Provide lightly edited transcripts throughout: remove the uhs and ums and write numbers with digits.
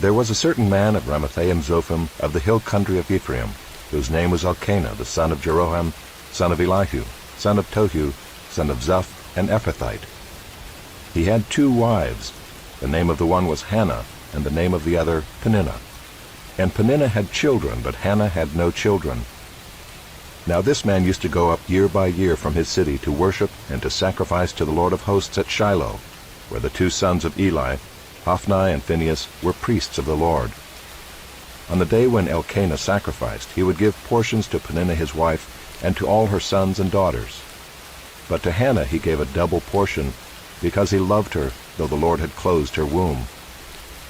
There was a certain man of Ramathaim-Zophim of the hill country of Ephraim, whose name was Elkanah, the son of Jeroham, son of Elihu, son of Tohu, son of Zuph, an Ephrathite. He had 2 wives. The name of the one was Hannah, and the name of the other Peninnah. And Peninnah had children, but Hannah had no children. Now this man used to go up year by year from his city to worship and to sacrifice to the Lord of hosts at Shiloh, where the 2 sons of Eli, Hophni and Phinehas, were priests of the Lord. On the day when Elkanah sacrificed, he would give portions to Peninnah his wife, and to all her sons and daughters. But to Hannah he gave a double portion, because he loved her, though the Lord had closed her womb.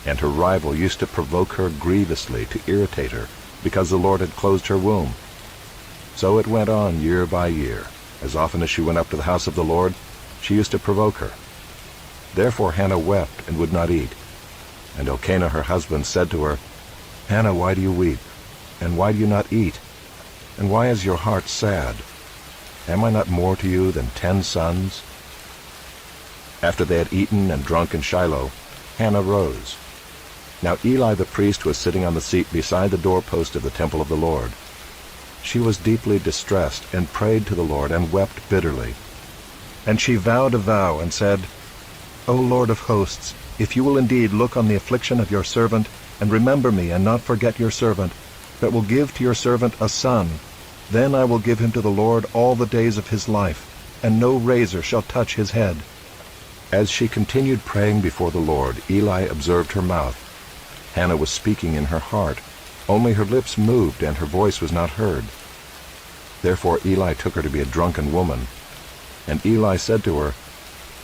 And her rival used to provoke her grievously, to irritate her, because the Lord had closed her womb. So it went on year by year. As often as she went up to the house of the Lord, she used to provoke her. Therefore Hannah wept and would not eat. And Elkanah her husband said to her, Hannah, why do you weep? And why do you not eat? And why is your heart sad? Am I not more to you than 10 sons? After they had eaten and drunk in Shiloh, Hannah rose. Now Eli the priest was sitting on the seat beside the doorpost of the temple of the Lord. She was deeply distressed, and prayed to the Lord, and wept bitterly. And she vowed a vow, and said, O Lord of hosts, if you will indeed look on the affliction of your servant, and remember me, and not forget your servant, but will give to your servant a son, then I will give him to the Lord all the days of his life, and no razor shall touch his head. As she continued praying before the Lord, Eli observed her mouth. Hannah was speaking in her heart, only her lips moved, and her voice was not heard. Therefore Eli took her to be a drunken woman. And Eli said to her,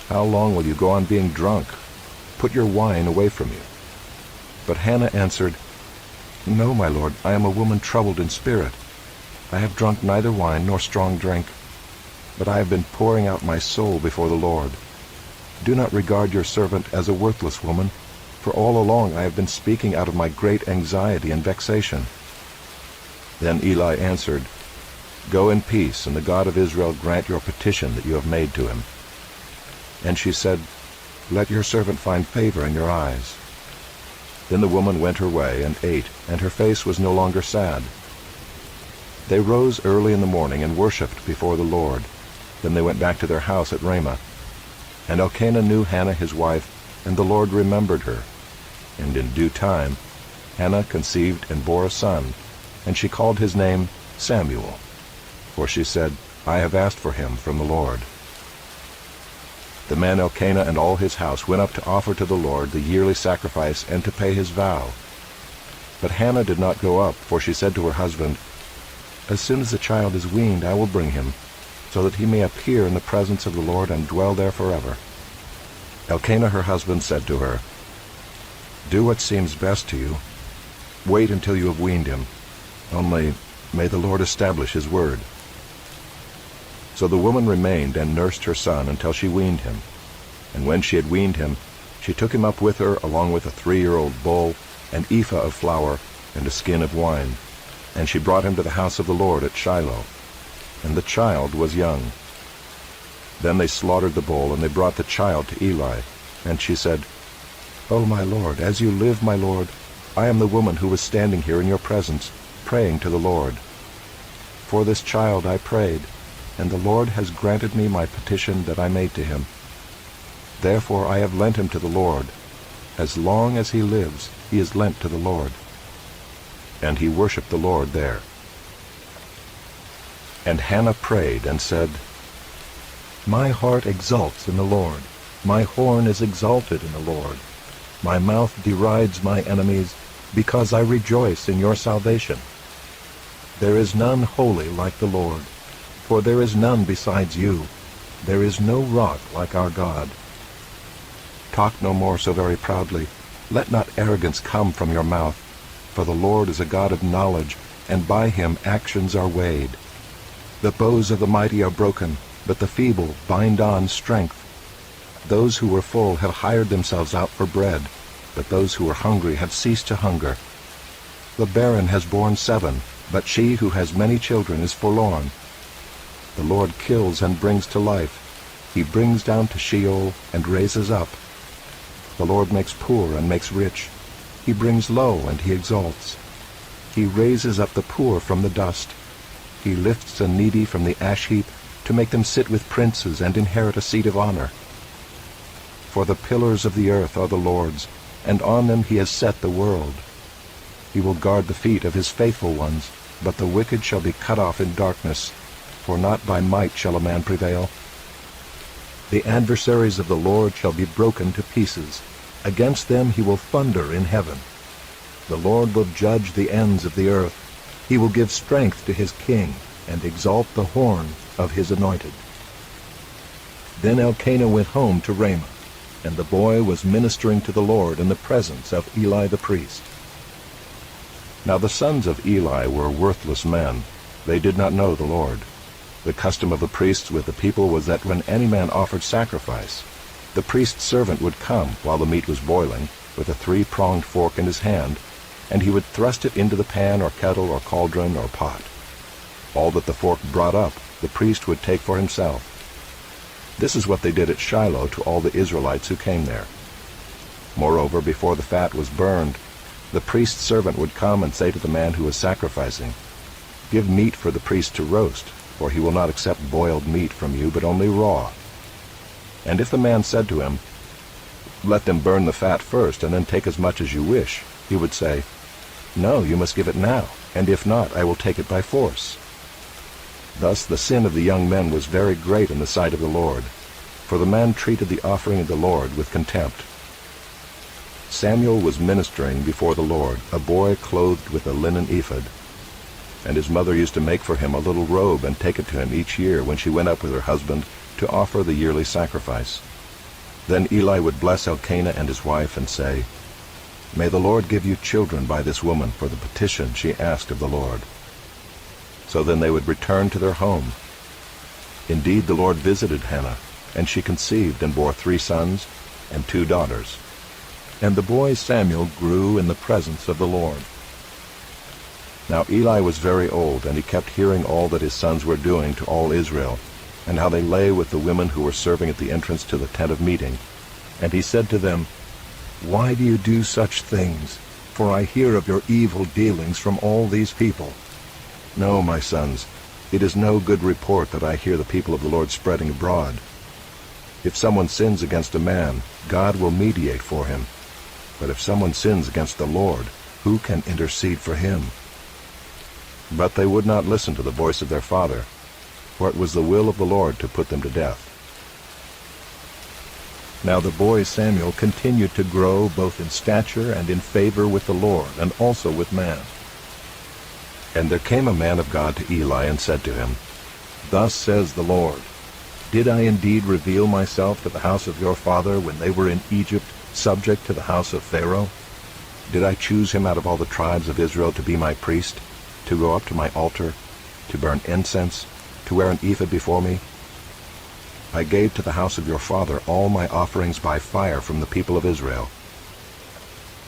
How long will you go on being drunk? Put your wine away from you. But Hannah answered, No, my lord, I am a woman troubled in spirit. I have drunk neither wine nor strong drink, but I have been pouring out my soul before the Lord. Do not regard your servant as a worthless woman, for all along I have been speaking out of my great anxiety and vexation. Then Eli answered, Go in peace, and the God of Israel grant your petition that you have made to him. And she said, Let your servant find favor in your eyes. Then the woman went her way and ate, and her face was no longer sad. They rose early in the morning and worshipped before the Lord. Then they went back to their house at Ramah. And Elkanah knew Hannah his wife, and the Lord remembered her. And in due time Hannah conceived and bore a son, and she called his name Samuel. For she said, I have asked for him from the Lord. The man Elkanah and all his house went up to offer to the Lord the yearly sacrifice and to pay his vow. But Hannah did not go up, for she said to her husband, As soon as the child is weaned, I will bring him, so that he may appear in the presence of the Lord and dwell there forever. Elkanah her husband said to her, Do what seems best to you. Wait until you have weaned him. Only may the Lord establish his word. So the woman remained and nursed her son until she weaned him. And when she had weaned him, she took him up with her along with a 3-year-old bull, an ephah of flour, and a skin of wine. And she brought him to the house of the Lord at Shiloh. And the child was young. Then they slaughtered the bull, and they brought the child to Eli. And she said, O my Lord, as you live, my Lord, I am the woman who was standing here in your presence, praying to the Lord. For this child I prayed, and the Lord has granted me my petition that I made to him. Therefore I have lent him to the Lord. As long as he lives, he is lent to the Lord. And he worshipped the Lord there. And Hannah prayed and said, My heart exults in the Lord. My horn is exalted in the Lord. My mouth derides my enemies, because I rejoice in your salvation. There is none holy like the Lord, for there is none besides you. There is no rock like our God. Talk no more so very proudly. Let not arrogance come from your mouth, for the Lord is a God of knowledge, and by him actions are weighed. The bows of the mighty are broken, but the feeble bind on strength. Those who were full have hired themselves out for bread, but those who were hungry have ceased to hunger. The barren has borne 7, but she who has many children is forlorn. The Lord kills and brings to life. He brings down to Sheol and raises up. The Lord makes poor and makes rich. He brings low and he exalts. He raises up the poor from the dust. He lifts the needy from the ash heap to make them sit with princes and inherit a seat of honor. For the pillars of the earth are the Lord's, and on them he has set the world. He will guard the feet of his faithful ones, but the wicked shall be cut off in darkness, for not by might shall a man prevail. The adversaries of the Lord shall be broken to pieces. Against them he will thunder in heaven. The Lord will judge the ends of the earth. He will give strength to his king, and exalt the horn of his anointed. Then Elkanah went home to Ramah, and the boy was ministering to the Lord in the presence of Eli the priest. Now the sons of Eli were worthless men. They did not know the Lord. The custom of the priests with the people was that when any man offered sacrifice, the priest's servant would come while the meat was boiling, with a three-pronged fork in his hand, and he would thrust it into the pan or kettle or cauldron or pot. All that the fork brought up, the priest would take for himself. This is what they did at Shiloh to all the Israelites who came there. Moreover, before the fat was burned, the priest's servant would come and say to the man who was sacrificing, "Give meat for the priest to roast, for he will not accept boiled meat from you, but only raw." And if the man said to him, "Let them burn the fat first, and then take as much as you wish," he would say, "No, you must give it now, and if not, I will take it by force." Thus the sin of the young men was very great in the sight of the Lord, for the man treated the offering of the Lord with contempt. Samuel was ministering before the Lord, a boy clothed with a linen ephod, and his mother used to make for him a little robe and take it to him each year when she went up with her husband to offer the yearly sacrifice. Then Eli would bless Elkanah and his wife and say, "May the Lord give you children by this woman for the petition she asked of the Lord." So then they would return to their home. Indeed, the Lord visited Hannah, and she conceived and bore 3 sons and 2 daughters. And the boy Samuel grew in the presence of the Lord. Now Eli was very old, and he kept hearing all that his sons were doing to all Israel, and how they lay with the women who were serving at the entrance to the tent of meeting. And he said to them, "Why do you do such things? For I hear of your evil dealings from all these people." "No, my sons, it is no good report that I hear the people of the Lord spreading abroad. If someone sins against a man, God will mediate for him. But if someone sins against the Lord, who can intercede for him?" But they would not listen to the voice of their father, for it was the will of the Lord to put them to death. Now the boy Samuel continued to grow both in stature and in favor with the Lord, and also with man. And there came a man of God to Eli and said to him, "Thus says the Lord, Did I indeed reveal myself to the house of your father when they were in Egypt, subject to the house of Pharaoh? Did I choose him out of all the tribes of Israel to be my priest, to go up to my altar, to burn incense, to wear an ephod before me? I gave to the house of your father all my offerings by fire from the people of Israel.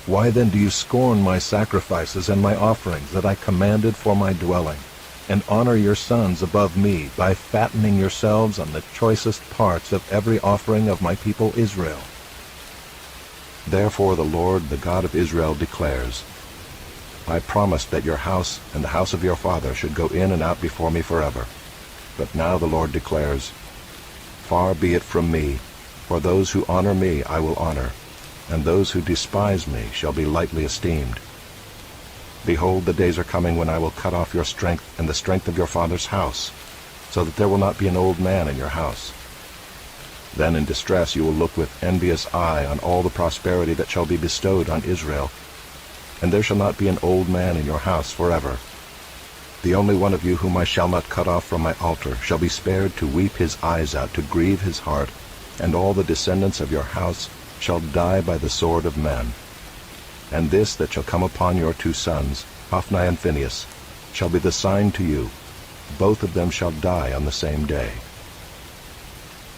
Why then do you scorn my sacrifices and my offerings that I commanded for my dwelling, and honor your sons above me by fattening yourselves on the choicest parts of every offering of my people Israel? Therefore the Lord, the God of Israel, declares, I promised that your house and the house of your father should go in and out before me forever. But now the Lord declares, Far be it from me, for those who honor me I will honor, and those who despise me shall be lightly esteemed. Behold, the days are coming when I will cut off your strength and the strength of your father's house, so that there will not be an old man in your house. Then in distress you will look with envious eye on all the prosperity that shall be bestowed on Israel, and there shall not be an old man in your house forever. The only one of you whom I shall not cut off from my altar shall be spared to weep his eyes out, to grieve his heart, and all the descendants of your house shall die by the sword of men. And this that shall come upon your 2 sons, Hophni and Phinehas, shall be the sign to you. Both of them shall die on the same day.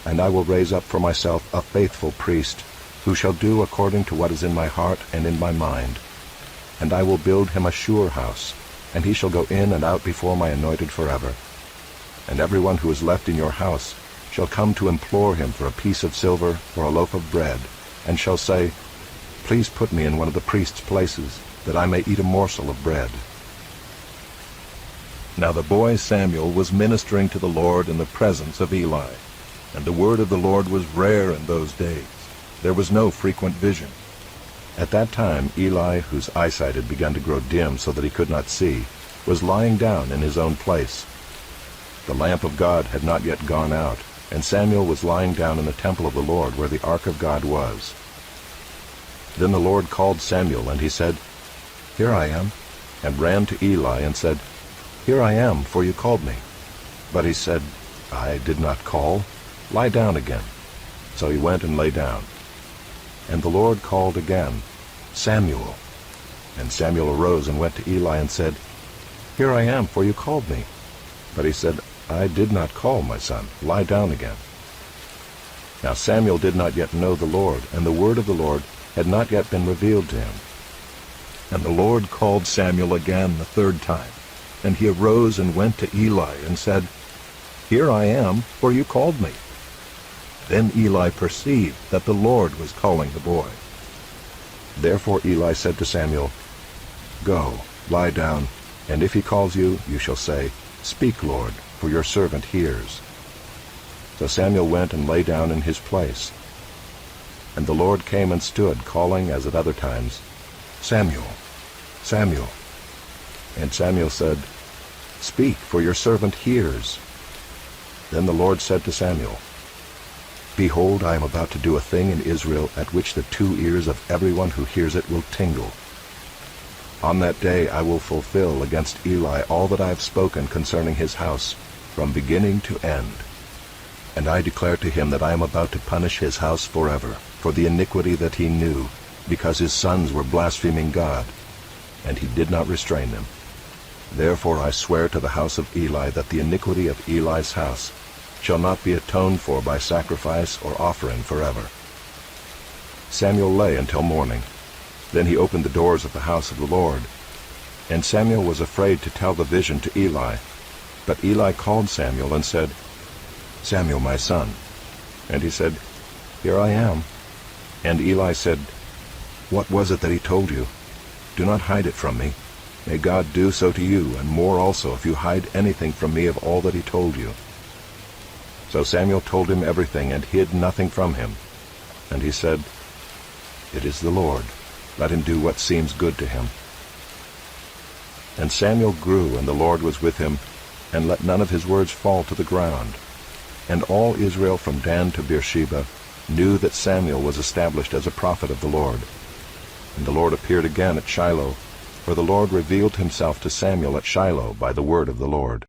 And I will raise up for myself a faithful priest, who shall do according to what is in my heart and in my mind. And I will build him a sure house, and he shall go in and out before my anointed forever. And everyone who is left in your house shall come to implore him for a piece of silver or a loaf of bread, and shall say, Please put me in one of the priest's places, that I may eat a morsel of bread." Now the boy Samuel was ministering to the Lord in the presence of Eli, and the word of the Lord was rare in those days. There was no frequent vision. At that time Eli, whose eyesight had begun to grow dim so that he could not see, was lying down in his own place. The lamp of God had not yet gone out, and Samuel was lying down in the temple of the Lord where the ark of God was. Then the Lord called Samuel, and he said, "Here I am," and ran to Eli and said, "Here I am, for you called me." But he said, "I did not call. Lie down again." So he went and lay down. And the Lord called again, "Samuel." And Samuel arose and went to Eli and said, "Here I am, for you called me." But he said, "I did not call, my son. Lie down again." Now Samuel did not yet know the Lord, and the word of the Lord had not yet been revealed to him. And the Lord called Samuel again the third time, and he arose and went to Eli and said, "Here I am, for you called me." Then Eli perceived that the Lord was calling the boy. Therefore Eli said to Samuel, "Go, lie down, and if he calls you, you shall say, 'Speak, Lord, for your servant hears.'" So Samuel went and lay down in his place. And the Lord came and stood, calling as at other times, "Samuel, Samuel." And Samuel said, "Speak, for your servant hears." Then the Lord said to Samuel, "Behold, I am about to do a thing in Israel at which the two ears of everyone who hears it will tingle. On that day I will fulfill against Eli all that I have spoken concerning his house, from beginning to end. And I declare to him that I am about to punish his house forever, for the iniquity that he knew, because his sons were blaspheming God, and he did not restrain them. Therefore I swear to the house of Eli that the iniquity of Eli's house shall not be atoned for by sacrifice or offering forever." Samuel lay until morning. Then he opened the doors of the house of the Lord. And Samuel was afraid to tell the vision to Eli. But Eli called Samuel and said, "Samuel, my son." And he said, "Here I am." And Eli said, "What was it that he told you? Do not hide it from me. May God do so to you, and more also, if you hide anything from me of all that he told you." So Samuel told him everything, and hid nothing from him. And he said, "It is the Lord. Let him do what seems good to him." And Samuel grew, and the Lord was with him, and let none of his words fall to the ground. And all Israel from Dan to Beersheba knew that Samuel was established as a prophet of the Lord. And the Lord appeared again at Shiloh, for the Lord revealed himself to Samuel at Shiloh by the word of the Lord.